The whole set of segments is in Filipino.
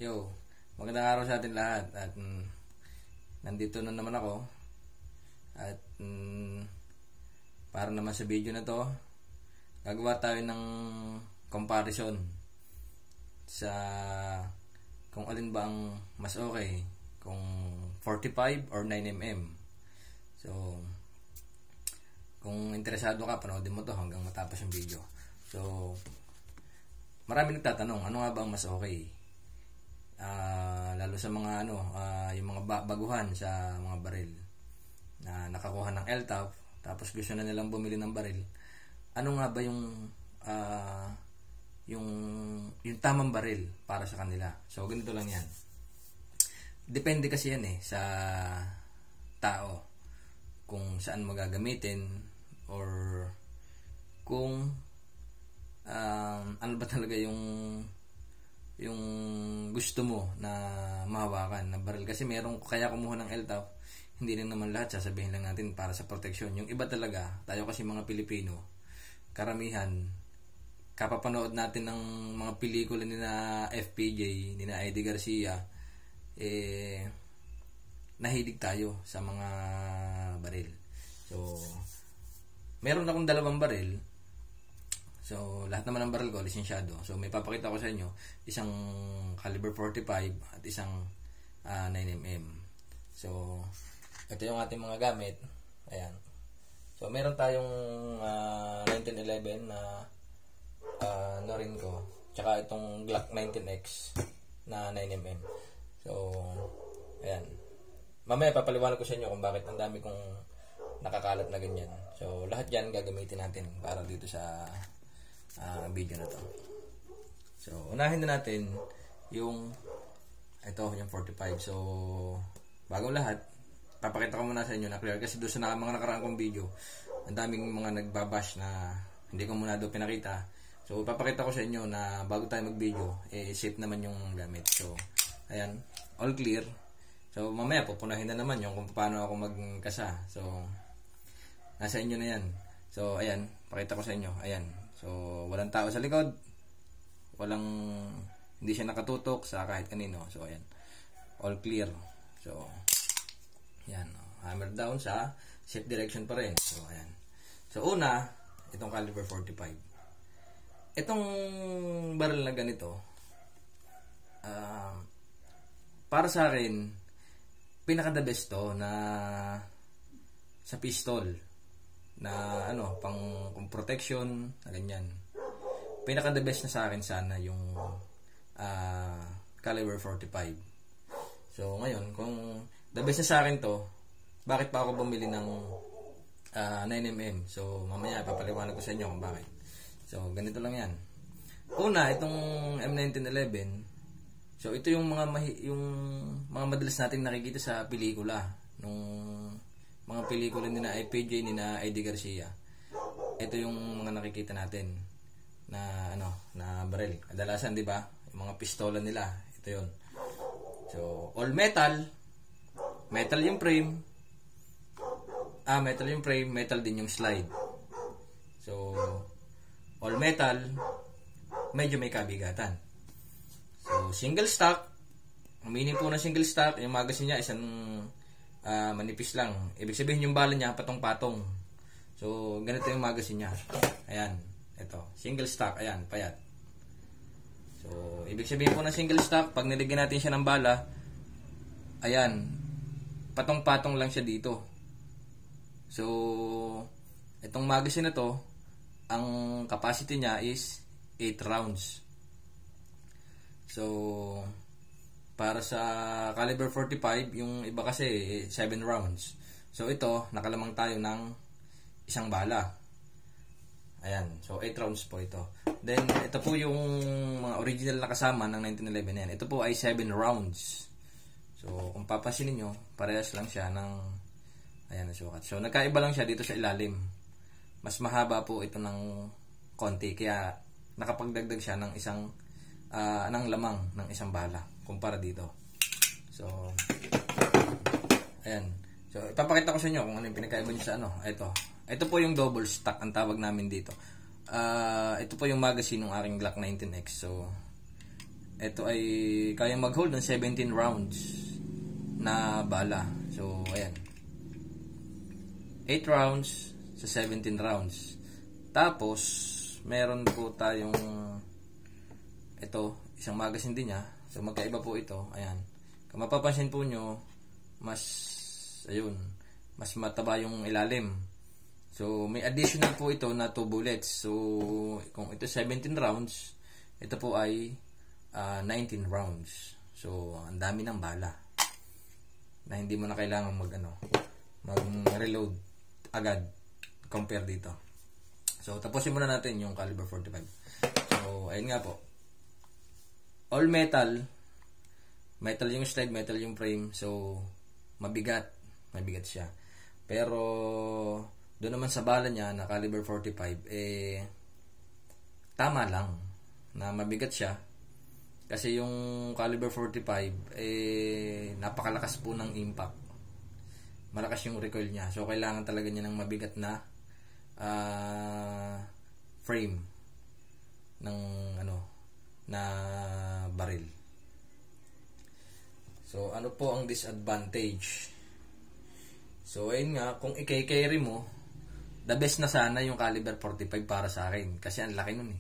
Yo, magandang araw sa atin lahat at nandito na naman ako at para naman sa video na to gagawa tayo ng comparison sa kung alin ba ang mas okay, kung 45 or 9mm. So kung interesado ka, panoodin mo to hanggang matapos yung video. So marami nagtatanong, ano nga ba ang mas okay? Lalo sa mga yung mga baguhan sa mga baril na nakakuha ng LTAF tapos gusto na nilang bumili ng baril. Ano nga ba yung tamang baril para sa kanila? So ganito lang yan. Depende kasi yan sa tao kung saan mo gagamitin or kung ano ba talaga yung gusto mo na mahawakan na baril. Kasi merong kaya kumuha ng LTAF, hindi rin naman lahat sasabihin lang natin para sa proteksyon. Yung iba talaga, tayo kasi mga Pilipino, karamihan kapapanood natin ng mga pelikula ni na FPJ, ni na Eddie Garcia, nahilig tayo sa mga baril. So meron akong dalawang baril. So, lahat naman ng baril ko, lisensyado. So, may papakita ko sa inyo, isang caliber 45 at isang 9mm. So, ito yung ating mga gamit. Ayan. So, meron tayong 1911 na Norinco. Tsaka itong Glock 19X na 9mm. So, ayan. Mamaya papaliwanag ko sa inyo kung bakit ang dami kong nakakalat na ganyan. So, lahat yan gagamitin natin para dito sa video na to. So, unahin na natin yung 45. So, bagong lahat, papakita ko muna sa inyo na clear kasi doon sa mga nakaraang kong video, ang daming mga nagbabash na hindi ko muna doon pinakita. So, papakita ko sa inyo na bago tayo mag-video, safe naman yung gamit. So, ayan, all clear. So, mamaya pupunahin na naman yung kung paano ako magkasa. So, nasa inyo na yan. So, ayan, pakita ko sa inyo. Ayan. So, walang tao sa likod. Hindi siya nakatutok sa kahit kanino. So, ayan. All clear. So, ayan. Hammer down sa safe direction pa rin. So, ayan. So, una, itong caliber 45. Itong baril na ganito, para sa akin, pinaka-the best to na sa pistol. Na pang protection na ganyan. Pinaka the best na sa akin sana yung caliber 45. So ngayon, kung the best na sa akin to, bakit pa ako bumili ng 9mm? So mamaya papaliwanag ko sa inyo kung bakit. So ganito lang yan. Una, itong M1911. So ito yung mga madalas nating nakikita sa pelikula nung mga pelikula ni na IPJ, ni na Eddie Garcia. Ito yung mga nakikita natin na na baril. Kadalasan, 'di ba? Yung mga pistola nila, ito 'yon. So, all metal. Metal yung frame. Metal yung frame, metal din yung slide. So, all metal, medyo may kabigatan. So, single stock. Ang meaning po ng single stock, yung magazine niya isang manipis lang. Ibig sabihin yung bala niya patong-patong. So ganito yung magazine niya. Ayan, ito, single stock. Ayan, payat. So ibig sabihin po ng single stock, pag nilagyan natin siya ng bala, ayan, patong-patong lang siya dito. So itong magazine na to, ang capacity niya is 8 rounds. So para sa caliber 45, yung iba kasi 7 rounds. So ito, nakalamang tayo ng isang bala. Ayan, so 8 rounds po ito. Then ito po yung mga original na kasama ng 1911 yan. Ito po ay 7 rounds. So kung papansinin nyo, parehas lang siya ng ayan na sukat. So nagkaiba lang siya dito sa ilalim. Mas mahaba po ito ng konti, kaya nakapagdagdag siya ng isang ng lamang ng isang bala kumpara dito. So ayan. So ipapakita ko sa inyo kung ano yung pinagkaiba niya sa ito po yung double stack ang tawag namin dito. Ito po yung magazine ng aking Glock 19X. So ito ay kayang mag-hold ng 17 rounds na bala. So, ayan. 8 rounds sa 17 rounds. Tapos, meron po tayong ito, isang magazine din niya. So, magkaiba po ito. Ayan. Kung mapapansin po nyo, mas mataba yung ilalim. So, may additional po ito na 2 bullets. So, kung ito 17 rounds, ito po ay 19 rounds. So, ang dami ng bala na hindi mo na kailangan mag-reload agad compare dito. So, tapusin muna natin yung caliber 45. So, ayun nga po. All metal. Metal yung slide, metal yung frame. So, mabigat siya. Pero, doon naman sa bala niya na caliber 45, tama lang na mabigat siya. Kasi yung caliber 45, napakalakas po ng impact. Malakas yung recoil niya. So, kailangan talaga niya ng mabigat na frame ng na baril. So, ano po ang disadvantage? So, ayun nga, kung i-carry mo, the best na sana yung caliber 45 para sa akin. Kasi ang laki nun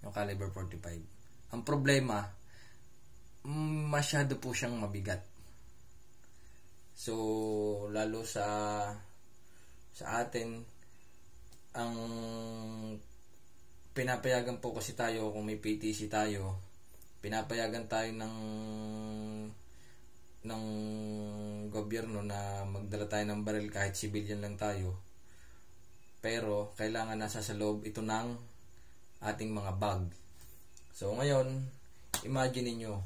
yung caliber 45. Ang problema, masyado po siyang mabigat. So, lalo sa atin, ang pinapayagan po kasi tayo, kung may PTC tayo, pinapayagan tayo ng gobyerno na magdala tayo ng baril kahit civilian lang tayo. Pero, kailangan nasa sa loob ito ng ating mga bag. So, ngayon, imagine niyo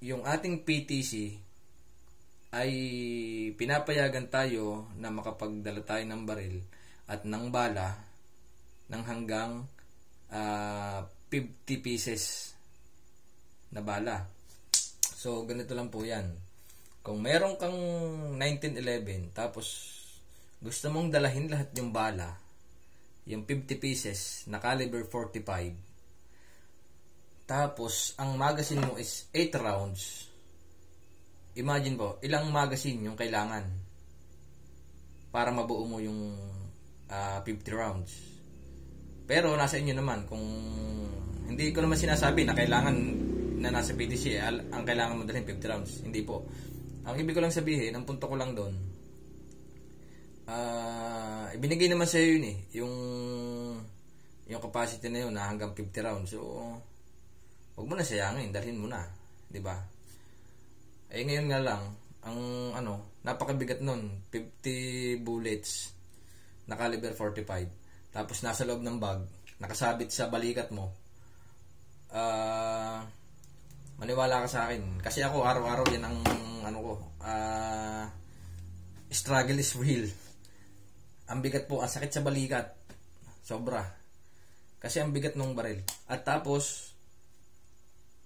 yung ating PTC ay pinapayagan tayo na makapagdala tayo ng baril at ng bala ng hanggang 50 pieces na bala. So, ganito lang po yan. Kung meron kang 1911 tapos gusto mong dalahin lahat yung bala, yung 50 pieces na caliber 45, tapos ang magazine mo is 8 rounds, imagine po, ilang magazine yung kailangan para mabuo mo yung 50 rounds. Pero nasa inyo naman, kung hindi ko naman sinasabi na kailangan na nasa PTC ang kailangan mo dalhin 50 rounds, hindi po. Ang ibig ko lang sabihin, ang punto ko lang doon, ibinigay naman sa iyo yun yung capacity na yun na hanggang 50 rounds. So, wag mo na sayangin, dalhin mo na, 'di ba? Ngayon nga lang, ang napakabigat nun, 50 bullets na caliber 45. Tapos nasa loob ng bag, nakasabit sa balikat mo. Maniwala ka sa akin, kasi ako araw-araw yan ang struggle is real. Ang bigat po, ang sakit sa balikat. Sobra. Kasi ang bigat ng baril. At tapos,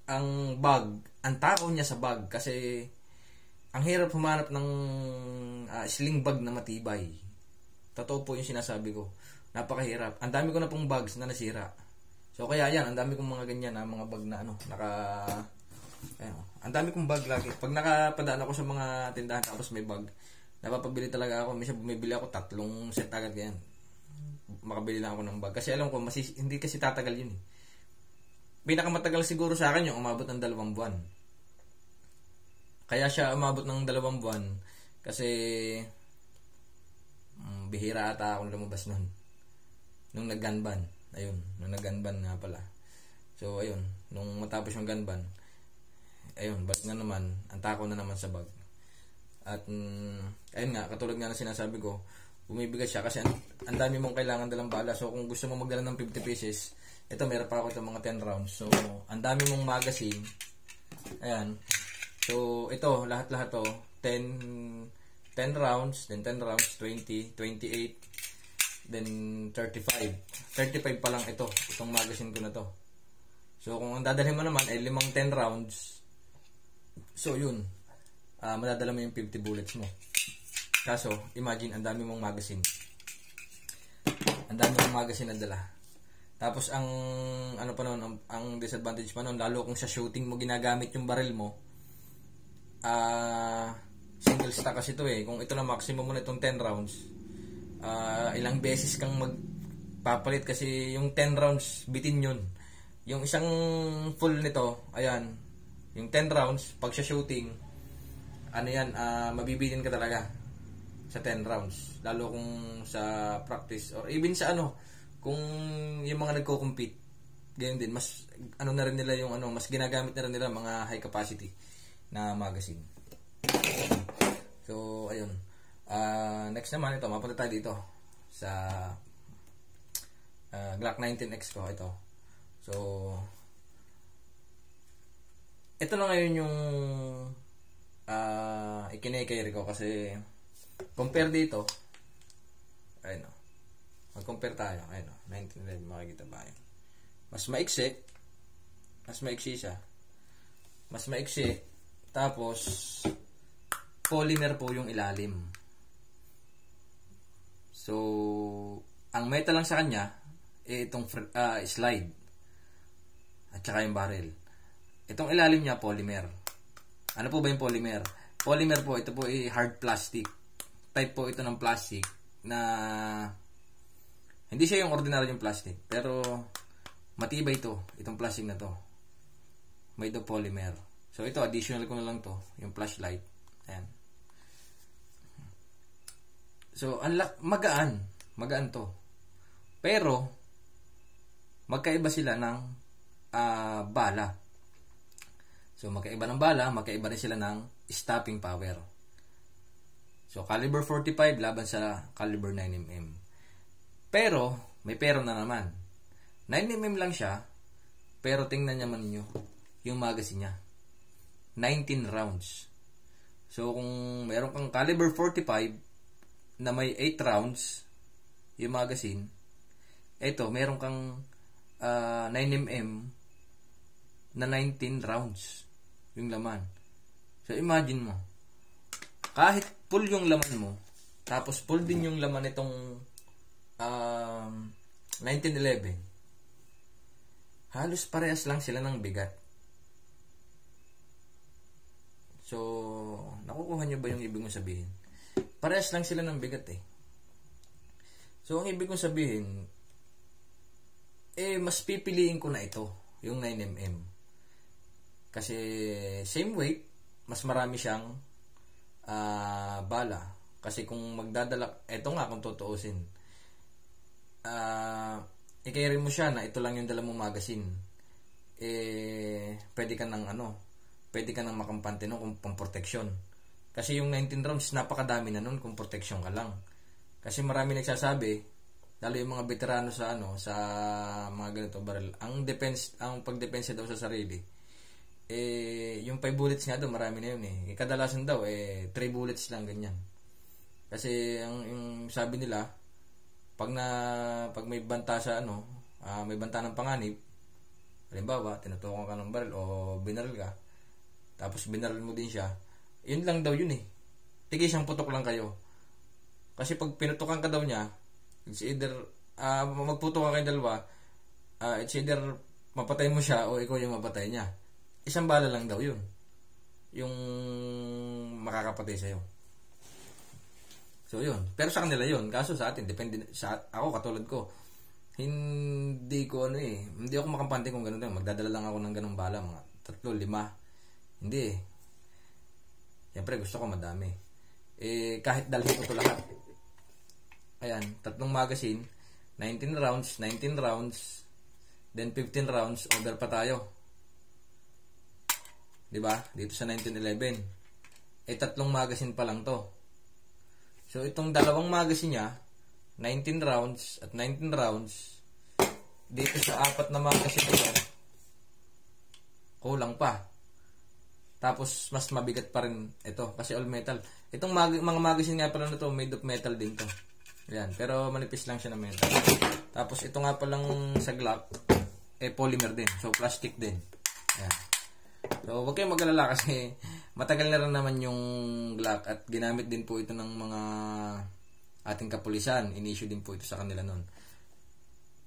ang bag, ang takaw niya sa bag. Kasi, ang hirap humanap ng sling bag na matibay. Totoo po yung sinasabi ko. Napakahirap. Ang dami ko na pong bags na nasira. So, kaya yan, ang dami kong mga ganyan na mga bag na ang dami kong bag lagi. Pag nakapadaan ako sa mga tindahan tapos may bag, napapabili talaga ako. Minsan bumibili ako 3 set agad ganyan. Makabili lang ako ng bag. Kasi alam ko, hindi kasi tatagal yun eh. Pinakamatagal siguro sa akin yung umabot ng 2 buwan. Kaya siya umabot ng 2 buwan kasi bihira ata akong lumabas nun. Nung nag-gunban. Ayun, nung nag-gunban nga pala. So, ayun, nung matapos yung gunban, ayun, balik na naman, ang takaw na naman sa bag. At ayun nga, katulad nga ng sinasabi ko, bumibigat siya kasi ang dami mong kailangan dalang bala. So kung gusto mo magdala ng 50 pieces, ito meron pa ako itong mga 10 rounds. So ang dami mong magazine. Ayan. So ito, lahat-lahat to, 10 rounds, then 10 rounds, 20, 28, then 35. 35 pa lang itong magazine ko na to. So kung ang dadalhin mo naman ay 5 10 rounds, so yun, madadala mo yung 50 bullets mo. Kaso, imagine, ang dami mong magazine. Ang dami mong magazine na dala. Tapos ang ano pa noon, ang disadvantage pa noon, lalo kung sa shooting mo ginagamit yung barrel mo, single stock kasi ito eh. Kung ito na maximum mo na itong 10 rounds, ilang beses kang magpapalit kasi yung 10 rounds bitin yun. Yung isang full nito, ayan, yung 10 rounds pag sa shooting, ano yan, mabibitin ka talaga sa 10 rounds, lalo kung sa practice or even sa ano, kung yung mga nagko-compete, ganyan din, mas ano na rin nila yung ano, mas ginagamit na rin nila mga high capacity na magazine. So ayun, next naman ito, mapunta tayo dito sa Glock 19X ko ito. So ito na ngayon yung ikinay-carry ko kasi compare dito, ayun o, mag-compare tayo, ayun o, 1911, makikita ba yun? Mas maiksi siya, mas maiksi, tapos polymer po yung ilalim. So ang metal lang sa kanya itong slide at saka yung barrel. Itong ilalim niya polymer. Ano po ba yung polymer? Polymer po, ito po ay hard plastic. Type po ito ng plastic na hindi siya yung ordinary yung plastic, pero matibay ito, itong plastic na to. Made of polymer. So ito, additional ko na lang to, yung flashlight. Ayan. So, magaan to. Pero magkaiba sila ng bala. So, magkaiba ng bala, magkaiba rin sila ng stopping power. So, caliber 45 laban sa caliber 9mm. Pero, may pero na naman. 9mm lang siya, pero tingnan naman niyo yung magazine niya. 19 rounds. So, kung mayroon kang caliber 45 na may 8 rounds yung magazine, ito, mayroon kang 9mm na 19 rounds yung laman. So, imagine mo, kahit full yung laman mo, tapos full din yung laman itong 1911, halos parehas lang sila ng bigat. So, nakukuha nyo ba yung ibig kong sabihin? Parehas lang sila ng bigat eh. So, ang ibig kong sabihin, mas pipiliin ko na ito, yung 9mm. Kasi, same weight, mas marami siyang bala. Kasi kung magdadala, eto nga kung tutuusin, i-carry mo siya na ito lang yung dala mong magazine. Pwede ka nang makampante nun kung pang protection. Kasi yung 19 rounds, napakadami na nun kung protection ka lang. Kasi marami nagsasabi, lalo yung mga veterano sa sa mga ganito barrel, ang pagdepensa daw sa sarili, yung 5 bullets nga daw, marami na yun eh. Kadalasan daw, 3 bullets lang, ganyan. Kasi yung sabi nila, pag may banta sa may banta ng panganib, halimbawa, tinutukan ka ng barrel o binaril ka, tapos binaril mo din siya, yun lang daw yun eh. Tigil siyang putok lang kayo. Kasi pag pinutukan ka daw niya, it's either magputok ka kayong dalawa, it's either mapatay mo siya o ikaw yung mapatay niya. Isang bala lang daw yun yung makakapatay sa'yo. So yun, pero sa kanila yun. Kaso sa atin, depende sa ako, katulad ko, hindi ako makampante kung ganun. Magdadala lang ako ng ganung bala, mga 3, 5. Hindi eh. Siyempre gusto ko madami. Kahit dalhin ko ito lahat. Ayan, 3 magazine, 19 rounds, then 15 rounds, over pa tayo. 'Di ba? Dito sa 1911. 3 magazine pa lang 'to. So itong dalawang magazine niya, 19 rounds at 19 rounds, dito sa 4 na magazine ito, kulang pa. Tapos mas mabigat pa rin ito kasi all metal. Itong mga magazine nga pala na to, made of metal din to. Yan, pero manipis lang siya na metal. Tapos ito nga palang sa Glock, polymer din. So plastic din. Yan. So huwag kayong mag-alala kasi matagal na rin naman yung Glock at ginamit din po ito ng mga ating kapulisan. In-issue din po ito sa kanila noon.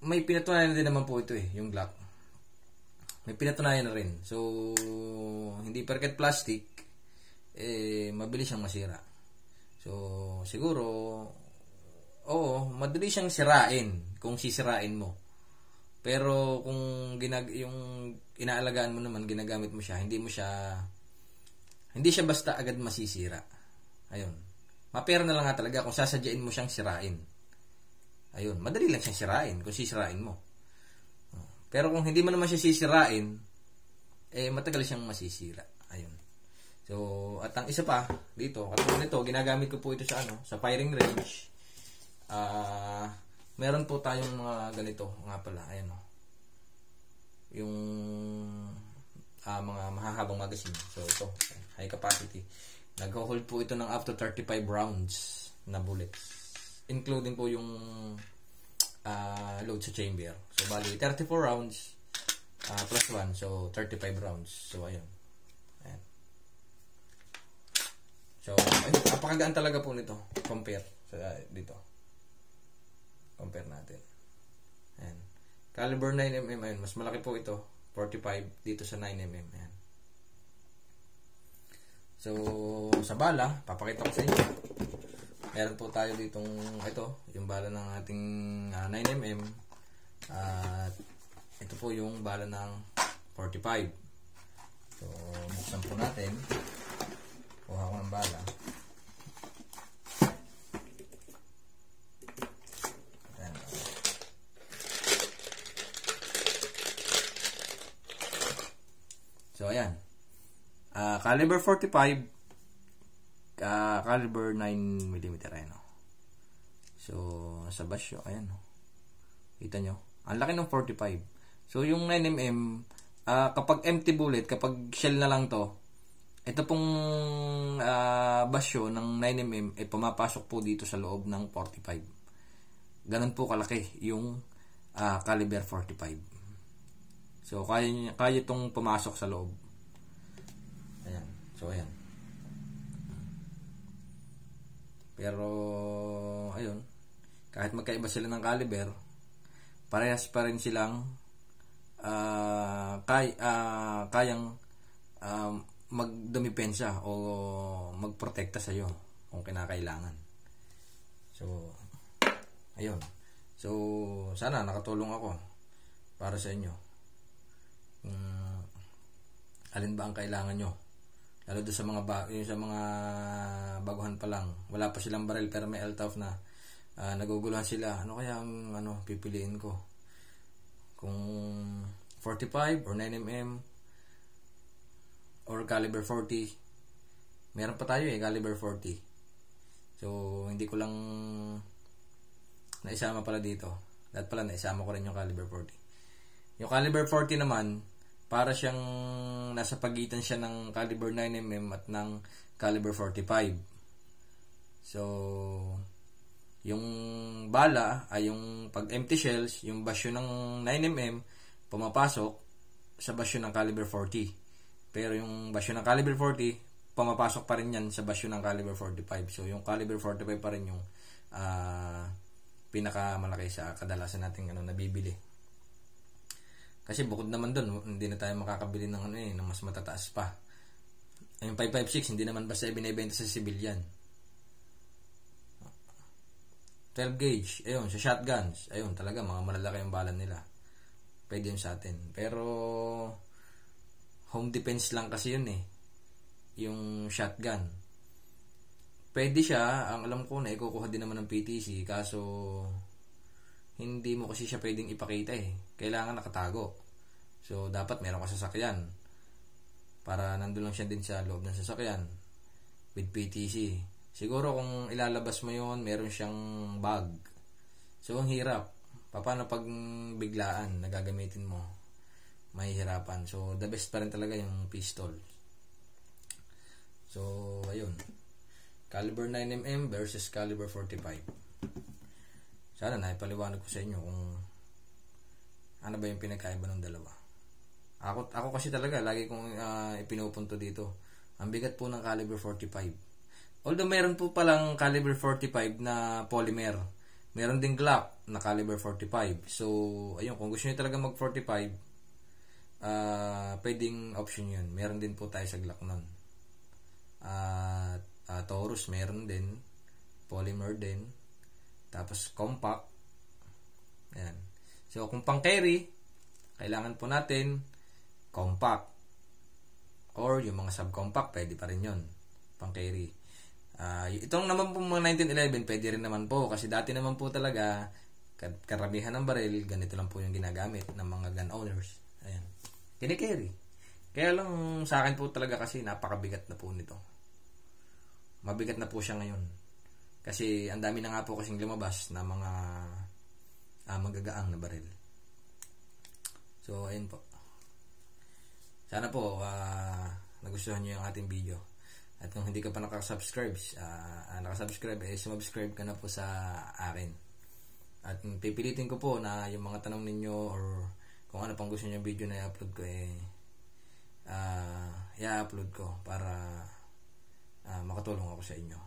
may pinatunayan din naman po ito yung Glock. May pinatunayan na rin. So, hindi porket plastic, mabilis siyang masira. So, siguro, oo, madali siyang sirain kung sisirain mo. Pero kung yung inaalagaan mo naman, ginagamit mo siya, hindi siya basta agad masisira. Ayun. Mapera na lang nga talaga kung sasadyain mo siyang sirain. Ayun, madali lang siyang sirain kung sisirain mo. Pero kung hindi mo naman siya sisirain, matagal siyang masisira. Ayun. So, at ang isa pa dito, katulad nito, ginagamit ko po ito sa firing range. Meron po tayong mga ganito nga pala, ayan o. Yung mga mahahabang magazine. So, ito, high capacity. Nag-hold po ito ng up to 35 rounds na bullets. Including po yung load sa chamber. So, bali, 34 rounds plus 1. So, 35 rounds. So, ayun. Ayan. So, ayun. Napakagaan talaga po nito. Compare. So, dito. Compare natin. Ayan. Caliber 9mm. Ayun. Mas malaki po ito. 45 dito sa 9mm. Ayan. So, sa bala, papakita ko sa inyo. Meron po tayo ditong ito, yung bala ng ating 9mm. At ito po yung bala ng 45. So, buksan po natin. Kuha ko ng bala. Ayan. So, ayan. Caliber 45. Caliber 9mm ayan o. So, sa basyo, ayan o. Kita nyo? Ang laki ng 45. So, yung 9mm, kapag empty bullet, kapag shell na lang to, ito pong basyo ng 9mm ay pumapasok po dito sa loob ng 45. Ganun po kalaki yung caliber 45. So, kaya itong pumasok sa loob. Ayan. So, ayan. Pero, ayun, kahit magkaiba sila ng caliber, parehas pa rin silang kayang magdumipensa o magprotekta sa iyo kung kinakailangan. So, ayun. So, sana nakatulong ako para sa inyo. Alin ba ang kailangan nyo? Lalo doon sa mga baguhan pa lang, wala pa silang baril pero may LTOF na, naguguluhan sila. Ano kaya ang pipiliin ko? Kung 45 or 9mm or caliber 40. Meron pa tayo caliber 40. So, hindi ko lang naisama pala dito. Lahat pala naisama ko rin yung caliber 40. Yung caliber 40 naman, para siyang nasa pagitan siya ng caliber 9mm at ng caliber 45. So, yung bala ay yung pag empty shells, yung basyo ng 9mm pumapasok sa basyo ng caliber 40. Pero yung basyo ng caliber 40 pumapasok pa rin yan sa basyo ng caliber 45. So, yung caliber 45 pa rin yung pinakamalaki sa kadalasan nating nabibili. Kasi bukod naman doon, hindi na tayo makakabili ng ng mas matataas pa. Yung 5.56 hindi naman basta ibinebenta sa civilian. 12 gauge, ayun, sa shotguns, ayun, talaga mga malalaki yung bala nila. Pwede yun sa atin. Pero home defense lang kasi yun yung shotgun. Pwede siya, ang alam ko na ikukuha din naman ng PTC, kaso hindi mo kasi siya pwedeng ipakita Kailangan nakatago. So, dapat meron ka sasakyan. Para nandun lang siya din sa loob ng sasakyan. With PTC. Siguro kung ilalabas mo yon, meron siyang bag. So, ang hirap. Paano pag biglaan na gagamitin mo? Mahihirapan. So, the best pa rin talaga yung pistol. So, ayun. Caliber 9mm versus caliber 45. Sana naipaliwanag ko sa inyo kung ano ba yung pinagkaiba ng dalawa. Ako kasi talaga lagi kong ipinupunto dito. Ang bigat po ng caliber 45. Although meron po palang caliber 45 na polymer. Meron din Glock na caliber 45. So, ayun, kung gusto niyo talaga mag 45, pwedeng option yun. Meron din po tayo sa Glock nun. Taurus meron din. Polymer din. Tapos compact. Ayan. So, kung pang carry, kailangan po natin compact. Or yung mga subcompact, pwede pa rin yun. Pang carry. Itong naman po mga 1911, pwede rin naman po. Kasi dati naman po talaga, karamihan ng baril, ganito lang po yung ginagamit ng mga gun owners. Ayan. Kini-carry. Kaya lang sa akin po talaga kasi napakabigat na po nito. Mabigat na po siya ngayon. Kasi ang dami na nga po kasing lumabas na mga magagaang na baril. So, ayun po. Sana po nagustuhan nyo yung ating video. At kung hindi ka pa nakasubscribe, sumubscribe ka na po sa akin. At pipilitin ko po na yung mga tanong ninyo or kung ano pang gusto nyo yung video na i-upload ko, i-upload ko para makatulong ako sa inyo.